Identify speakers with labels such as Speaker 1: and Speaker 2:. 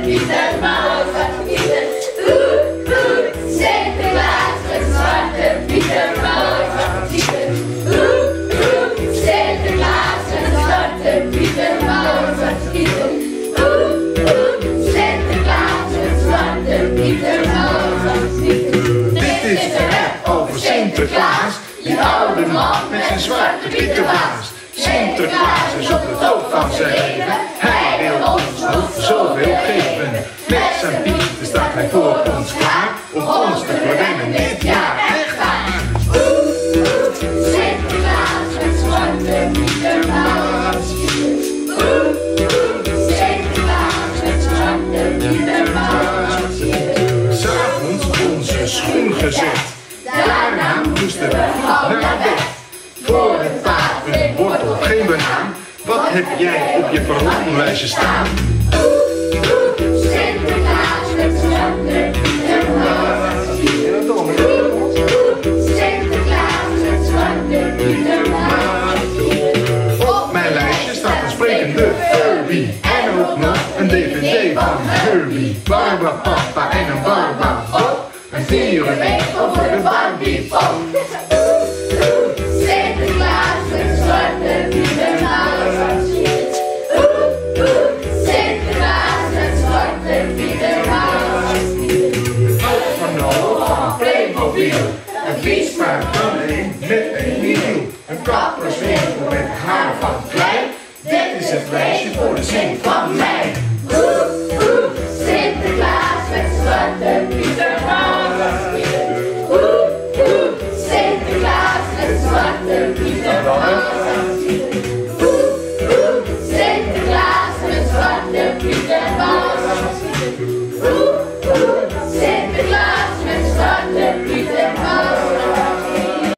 Speaker 1: Pieter, Zwarte Pieter. Sinterklaas met Zwarte Pieter, Zwarte Pieter. Sinterklaas met Zwarte Pieter, Zwarte Pieter. Sinterklaas met Zwarte Pieter, Zwarte Pieter.
Speaker 2: Dit is de rap over Sinterklaas, die oude man met zijn Zwarte Pieterbaas. Sinterklaas is op de top van zijn leven, hij wil ons nog zoveel geven. Met zijn pieten staat hij voor ons klaar, om ons te verwennen dit jaar echt waar.
Speaker 1: Sinterklaas met Zwarte Pieterbaas. Sinterklaas met Zwarte Pieterbaas.
Speaker 2: 'S Avonds onze schoen gezet, daarna moesten we gauw naar bed. Voor het paard een wortel, geen banaan. Wat heb jij op je verlanglijstje staan?
Speaker 1: Sinterklaas met Zwarte Pieterbaas. Sinterklaas met Zwarte Pieterbaas.
Speaker 2: Op mijn lijstje staat een sprekende Furby. En ook nog een DVD van Herbie. Barbapapa en een Barbapop. Een theorie over de Barbiepop.
Speaker 1: Sinterklaas met Zwarte Pieterbaas. Sinterklaas met Zwarte Pieterbaas.
Speaker 2: Van Noah van Playmobil. Een fietspaard van een met een wiel. Een kapperswinkel met haar van klei. Dit is het lijstje voor de zin van mij.